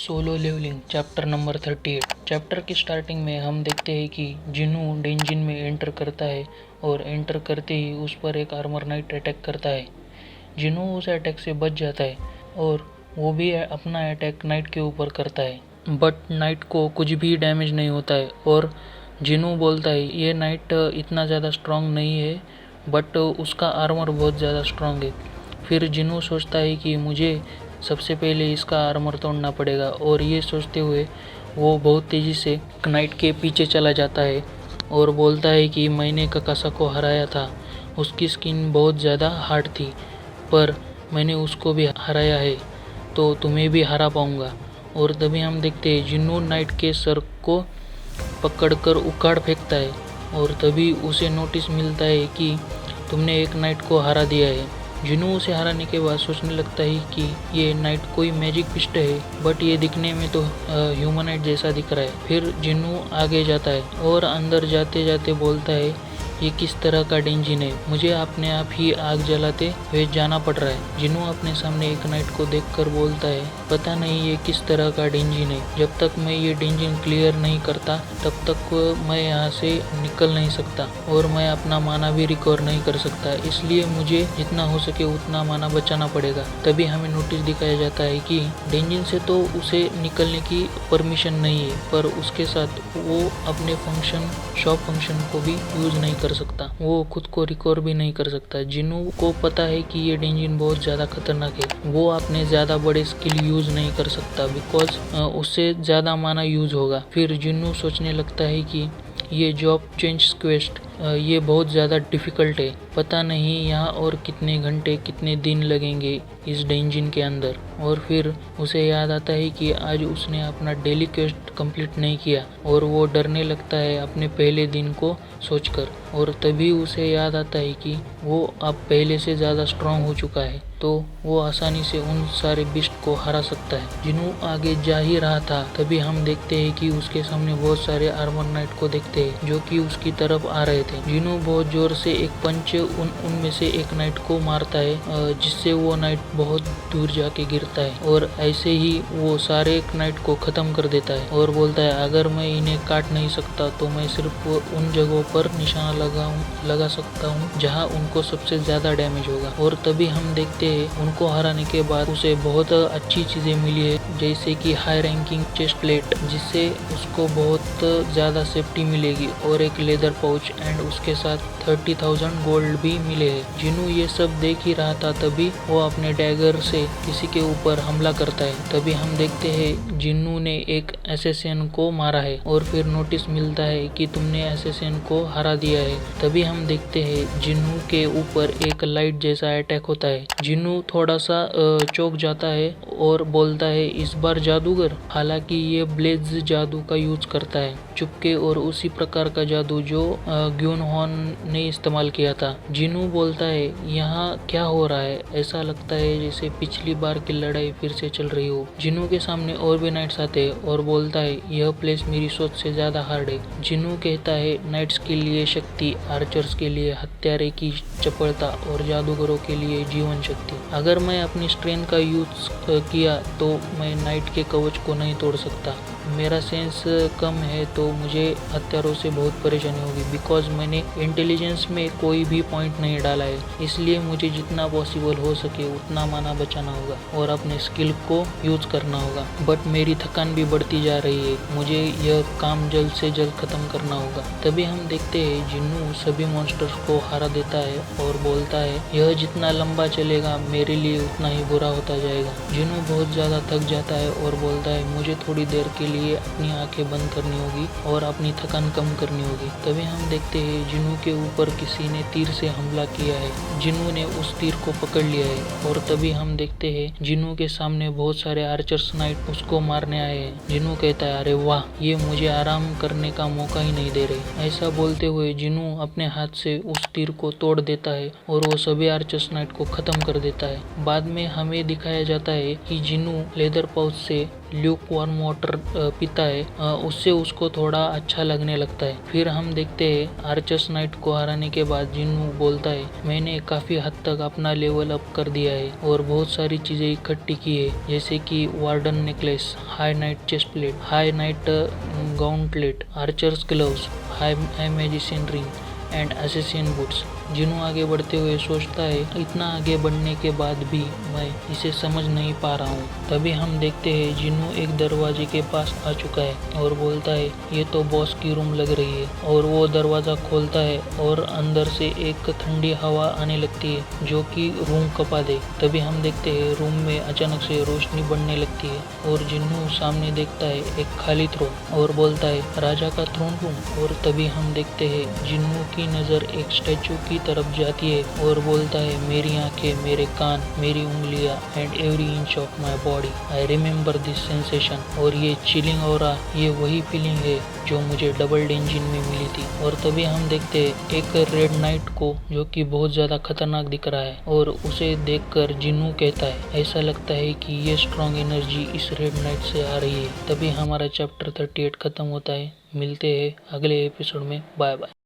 Solo leveling chapter number 38। Chapter की starting में हम देखते हैं कि जिनू डेंजिन में एंटर करता है और एंटर करते ही उस पर एक आर्मर नाइट अटैक करता है। जिनू उस अटैक से बच जाता है और वो भी अपना अटैक नाइट के ऊपर करता है, बट नाइट को कुछ भी डैमेज नहीं होता है। और जिनू बोलता है ये नाइट इतना ज़्यादा स्ट्रांग नहीं है, बट उसका आर्मर बहुत ज़्यादा स्ट्रांग है। फिर जिनू सोचता है कि मुझे सबसे पहले इसका आर्मर तोड़ना पड़ेगा, और ये सोचते हुए वो बहुत तेज़ी से नाइट के पीछे चला जाता है और बोलता है कि मैंने ककासा को हराया था। उसकी स्किन बहुत ज़्यादा हार्ड थी, पर मैंने उसको भी हराया है, तो तुम्हें भी हरा पाऊँगा। और तभी हम देखते हैं जिन्नू नाइट के सर को पकड़कर उखाड़ फेंकता है, और तभी उसे नोटिस मिलता है कि तुमने एक नाइट को हरा दिया है। जिनू उसे हराने के बाद सोचने लगता है कि ये नाइट कोई मैजिक पिस्ट है, बट ये दिखने में तो ह्यूमनाइट जैसा दिख रहा है। फिर जिनू आगे जाता है और अंदर जाते जाते बोलता है ये किस तरह का डेंजिन है, मुझे अपने आप ही आग जलाते हुए जाना पड़ रहा है। जिनू अपने सामने एक नाइट को देखकर बोलता है पता नहीं ये किस तरह का डेंजिन है, जब तक मैं ये डेंजिन क्लियर नहीं करता तब तक मैं यहाँ से निकल नहीं सकता, और मैं अपना माना भी रिकवर नहीं कर सकता, इसलिए मुझे जितना हो सके उतना माना बचाना पड़ेगा। तभी हमें नोटिस दिखाया जाता है कि डेंजिन से तो उसे निकलने की परमिशन नहीं है, पर उसके साथ वो अपने शॉप फंक्शन को भी यूज नहीं कर सकता, वो खुद को रिकवर भी नहीं कर सकता। जिनू को पता है कि ये डेंजिन बहुत ज़्यादा खतरनाक है, वो अपने ज़्यादा बड़े स्किल यूज नहीं कर सकता, बिकॉज उससे ज़्यादा माना यूज होगा। फिर जिनू सोचने लगता है कि ये जॉब चेंज क्वेस्ट ये बहुत ज़्यादा डिफ़िकल्ट है, पता नहीं यहाँ और कितने घंटे कितने दिन लगेंगे इस डेंजिन के अंदर। और फिर उसे याद आता है कि आज उसने अपना डेली क्वेस्ट कंप्लीट नहीं किया, और वो डरने लगता है अपने पहले दिन को सोचकर। और तभी उसे याद आता है कि वो अब पहले से ज़्यादा स्ट्रांग हो चुका है, तो वो आसानी से उन सारे बिस्ट को हरा सकता है। जिनू आगे जा ही रहा था, तभी हम देखते हैं कि उसके सामने बहुत सारे आर्मर नाइट को देखते हैं जो कि उसकी तरफ आ रहे थे। जिनू बहुत जोर से एक पंच उनमें से एक नाइट को मारता है, जिससे वो नाइट बहुत दूर जाके गिरता है, और ऐसे ही वो सारे नाइट को खत्म कर देता है। और बोलता है अगर मैं इन्हें काट नहीं सकता तो मैं सिर्फ उन जगहों पर निशाना लगा सकता हूँ जहाँ उनको सबसे ज्यादा डैमेज होगा। और तभी हम देखते हैं उनको हराने के बाद उसे बहुत अच्छी चीजें मिली है, जैसे कि हाई रैंकिंग चेस्ट प्लेट जिससे उसको बहुत ज्यादा सेफ्टी मिलेगी, और एक लेदर पाउच, एंड उसके साथ 30,000 गोल्ड भी मिले हैं। जिनू ये सब देख ही रहा था, तभी वो अपने डैगर से किसी के ऊपर हमला करता है। तभी हम देखते हैं जिन्नू ने एक एसेसियन को मारा है, और फिर नोटिस मिलता है कि तुमने एसेसियन को हरा दिया है। तभी हम देखते हैं जिन्नू के ऊपर एक लाइट जैसा अटैक होता है। जिन्नू थोड़ा सा चौंक जाता है और बोलता है इस बार जादूगर, हालांकि ये ब्लेज जादू का यूज करता है चुपके, और उसी प्रकार का जादू जो ग्यून हॉर्न ने इस्तेमाल किया था। जिनू बोलता है यहाँ क्या हो रहा है, ऐसा लगता है जैसे पिछली बार की लड़ाई फिर से चल रही हो। जिनू के सामने और भी नाइट्स आते हैं और बोलता है यह प्लेस मेरी सोच से ज्यादा हार्ड है। जिनू कहता है नाइट्स के लिए शक्ति, आर्चर्स के लिए हत्यारे की चपलता, और जादूगरों के लिए जीवन शक्ति। अगर मैं अपनी स्ट्रेंथ का यूज किया तो मैं नाइट के कवच को नहीं तोड़ सकता। मेरा सेंस कम है तो मुझे हत्यारों से बहुत परेशानी होगी, बिकॉज मैंने इंटेलिजेंस में कोई भी पॉइंट नहीं डाला है, इसलिए मुझे जितना पॉसिबल हो सके उतना माना बचाना होगा और अपने स्किल को यूज करना होगा। बट मेरी थकान भी बढ़ती जा रही है, मुझे यह काम जल्द से जल्द खत्म करना होगा। तभी हम देखते हैं जिन्नू सभी मॉन्स्टर्स को हरा देता है और बोलता है यह जितना लंबा चलेगा मेरे लिए उतना ही बुरा होता जाएगा। जिन्नू बहुत ज्यादा थक जाता है और बोलता है मुझे थोड़ी देर के लिए अपनी आंखें बंद करनी होगी और अपनी थकान कम करनी होगी। तभी हम देखते हैं जिन्नू के ऊपर किसी ने तीर से हमला किया है। जिन्नू ने उस तीर को पकड़ लिया है, और तभी हम देखते हैं जिन्नू के सामने बहुत सारे आर्चर्स नाइट उसको मारने आए हैं। जिन्नू कहता है अरे वाह, ये मुझे आराम करने का मौका ही नहीं दे रहे। ऐसा बोलते हुए जिन्नू अपने हाथ से उस तीर को तोड़ देता है और वो सभी आर्चर्स नाइट को खत्म कर देता है। बाद में हमें दिखाया जाता है कि जिन्नू लेदर पाउच से ल्यूक वार्म वाटर पीता है उससे उसको थोड़ा अच्छा लगने लगता है। फिर हम देखते हैं आर्चर्स नाइट को हराने के बाद जिन्नू बोलता है, मैंने काफ़ी हद तक अपना लेवल अप कर दिया है और बहुत सारी चीज़ें इकट्ठी की है, जैसे कि warden necklace, high knight chest plate, high knight gauntlet, archers gloves, high magician ring and assassin boots. जिन्नू आगे बढ़ते हुए सोचता है, इतना आगे बढ़ने के बाद भी मैं इसे समझ नहीं पा रहा हूँ। तभी हम देखते हैं जिन्नू एक दरवाजे के पास आ चुका है और बोलता है, ये तो बॉस की रूम लग रही है। और वो दरवाज़ा खोलता है और अंदर से एक ठंडी हवा आने लगती है जो कि रूम कपा दे। तभी हम देखते हैं रूम में अचानक से रोशनी बढ़ने लगती है और जिन्नू सामने देखता है एक खाली थ्रोन और बोलता है, राजा का थ्रोन रूम। और तभी हम देखते हैं जिन्नू की नज़र एक स्टैचू की तरफ जाती है और बोलता है, मेरी आंखें, मेरे कान, मेरी उंगलियां and every inch of my body, I remember this sensation. और ये चिलिंग ऑरा, ये वही फीलिंग है जो मुझे डबल डेंजिन में मिली थी। और तभी हम देखते हैं एक रेड नाइट को जो कि बहुत ज़्यादा खतरनाक दिख रहा है और उसे देखकर जिन्नू कहता है, ऐसा लगता है कि ये स्ट्रॉन्ग एनर्जी इस रेड नाइट से आ रही है। तभी हमारा चैप्टर 38 खत्म होता है। मिलते हैं अगले एपिसोड में। Bye bye.